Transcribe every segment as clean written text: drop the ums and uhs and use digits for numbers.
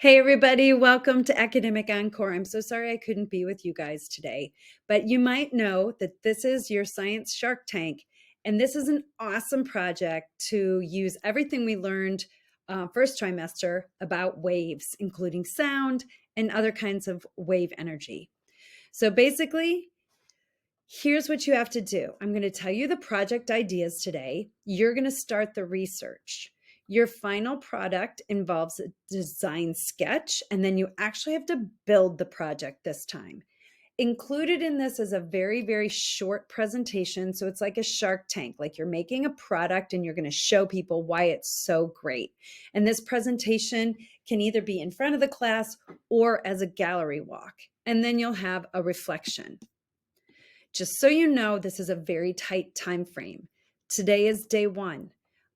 Hey, everybody, welcome to Academic Encore. I'm so sorry I couldn't be with you guys today, but you might know that this is your science Shark Tank, and this is an awesome project to use everything we learned first trimester about waves, including sound and other kinds of wave energy. So basically, here's what you have to do. I'm going to tell you the project ideas today. You're going to start the research. Your final product involves a design sketch, and then you actually have to build the project this time. Included in this is a very, very short presentation. So it's like a Shark Tank, like you're making a product and you're going to show people why it's so great. And this presentation can either be in front of the class or as a gallery walk. And then you'll have a reflection. Just so you know, this is a very tight time frame. Today is day one.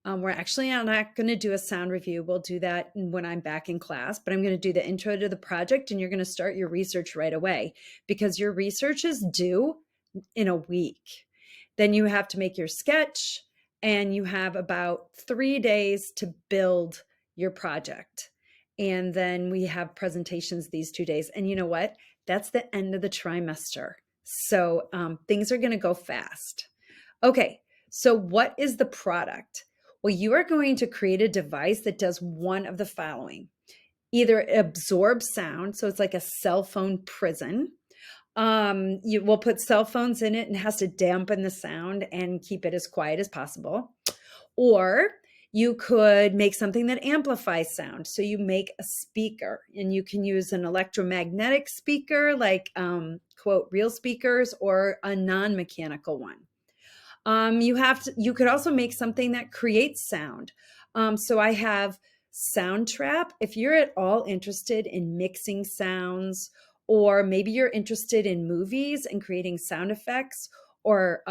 We're actually not going to do a sound review. We'll do that when I'm back in class, but I'm going to do the intro to the project and you're going to start your research right away because your research is due in a week. Then you have to make your sketch and you have about 3 days to build your project. And then we have presentations these 2 days. And you know what? That's the end of the trimester. So things are going to go fast. Okay, so what is the product? Well, you are going to create a device that does one of the following. Either it absorbs sound, so it's like a cell phone prison. You will put cell phones in it and it has to dampen the sound and keep it as quiet as possible. Or you could make something that amplifies sound. So you make a speaker and you can use an electromagnetic speaker like quote real speakers or a non-mechanical one. You could also make something that creates sound. So I have Soundtrap. If you're at all interested in mixing sounds, or maybe you're interested in movies and creating sound effects or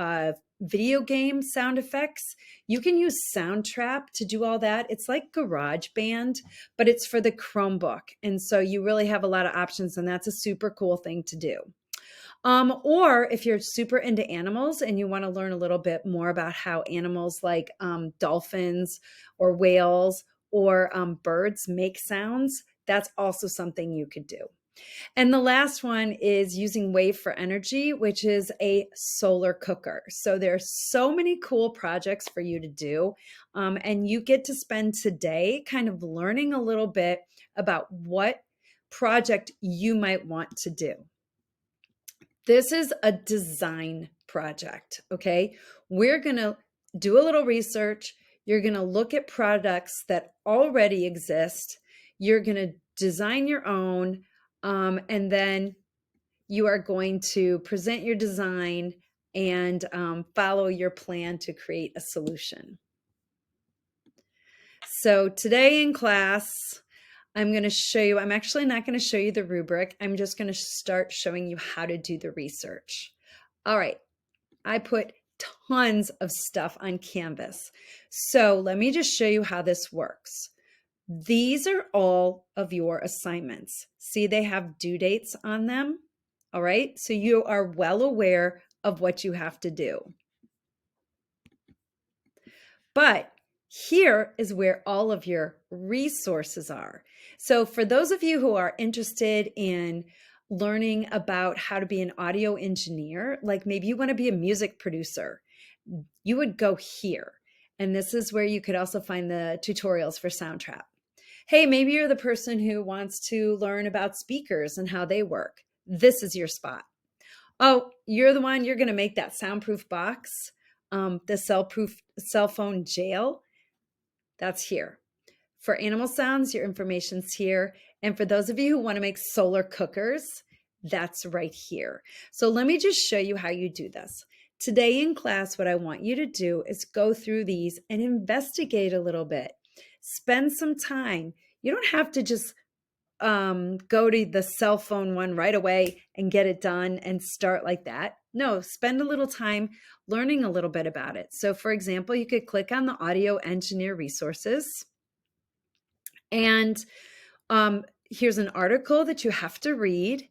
video game sound effects, you can use Soundtrap to do all that. It's like GarageBand, but it's for the Chromebook. And so you really have a lot of options, and that's a super cool thing to do. Or if you're super into animals and you want to learn a little bit more about how animals like dolphins or whales or birds make sounds, that's also something you could do. And the last one is using wave for energy, which is a solar cooker. So there's so many cool projects for you to do. And you get to spend today kind of learning a little bit about what project you might want to do. This is a design project, okay? We're going to do a little research. You're going to look at products that already exist. You're going to design your own, and then you are going to present your design and follow your plan to create a solution. So today in class, I'm going to show you, I'm actually not going to show you the rubric. I'm just going to start showing you how to do the research. All right. I put tons of stuff on Canvas. So let me just show you how this works. These are all of your assignments. See, they have due dates on them. All right. So you are well aware of what you have to do. But here is where all of your resources are. So for those of you who are interested in learning about how to be an audio engineer, like maybe you want to be a music producer, you would go here. And this is where you could also find the tutorials for Soundtrap. Hey, maybe you're the person who wants to learn about speakers and how they work. This is your spot. Oh, you're the one, you're going to make that soundproof box, the cell phone jail. That's here. For animal sounds, your information's here. And for those of you who want to make solar cookers, that's right here. So let me just show you how you do this. Today in class, what I want you to do is go through these and investigate a little bit. Spend some time. You don't have to just go to the cell phone one right away and get it done and start like that. No, spend a little time learning a little bit about it. So for example, you could click on the audio engineer resources. And here's an article that you have to read.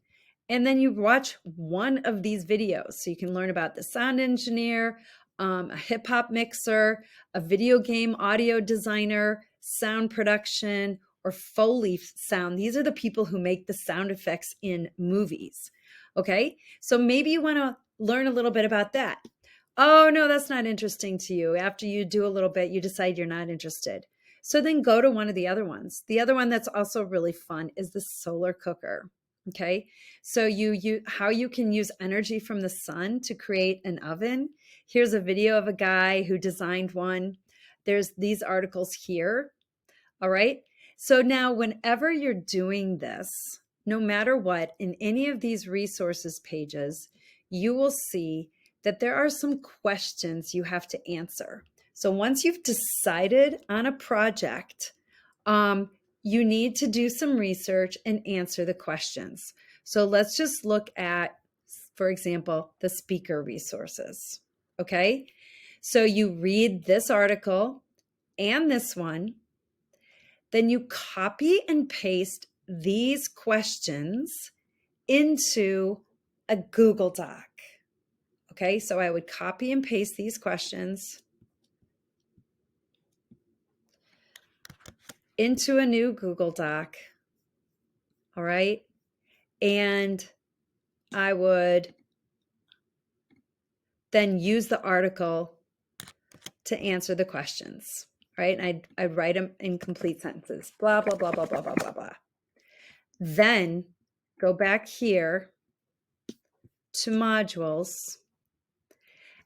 And then you watch one of these videos. So you can learn about the sound engineer, a hip hop mixer, a video game audio designer, sound production, or Foley sound. These are the people who make the sound effects in movies. Okay, so maybe you want to learn a little bit about that. Oh, no, that's not interesting to you. After you do a little bit, you decide you're not interested. So then go to one of the other ones. The other one that's also really fun is the solar cooker. Okay, so how you can use energy from the sun to create an oven. Here's a video of a guy who designed one. There's these articles here. All right. So now whenever you're doing this, no matter what, in any of these resources pages, you will see that there are some questions you have to answer. So once you've decided on a project, you need to do some research and answer the questions. So let's just look at, for example, the speaker resources. Okay. So you read this article and this one. Then you copy and paste these questions into a Google Doc. Okay, so I would copy and paste these questions into a new Google Doc. All right, and I would then use the article to answer the questions. Right, and I'd write them in complete sentences. Blah, blah, blah, blah, blah, blah, blah, blah. Then go back here to modules,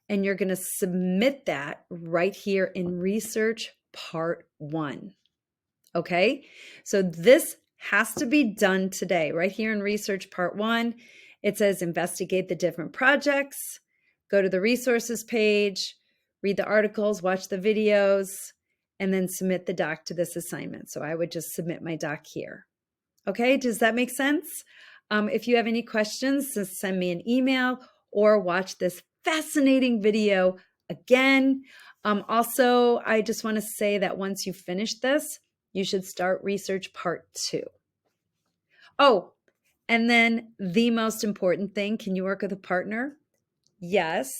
and you're going to submit that right here in research part 1. Okay, so this has to be done today. Right here in research part 1, it says investigate the different projects, go to the resources page, read the articles, watch the videos, and then submit the doc to this assignment. So I would just submit my doc here. Okay, does that make sense? If you have any questions, just send me an email or watch this fascinating video again. Also, I just want to say that once you finish this, you should start research part 2. Oh, and then the most important thing, can you work with a partner? Yes,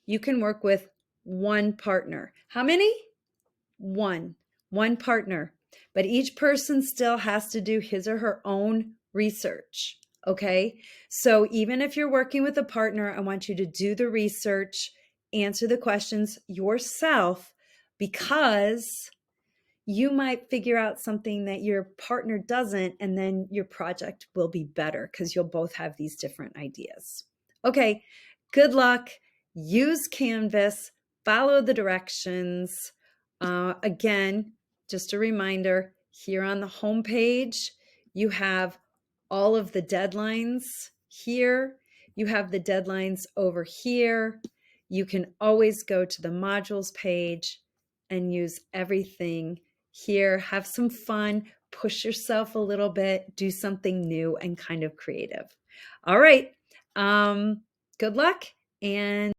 you can work with one partner. How many? One partner. But each person still has to do his or her own research. Okay, so even if you're working with a partner, I want you to do the research, answer the questions yourself, because you might figure out something that your partner doesn't, and then your project will be better because you'll both have these different ideas. Okay, good luck. Use Canvas, follow the directions. Again, just a reminder, here on the home page, you have all of the deadlines here. You have the deadlines over here. You can always go to the modules page and use everything here. Have some fun, push yourself a little bit, do something new and kind of creative. All right. Good luck. And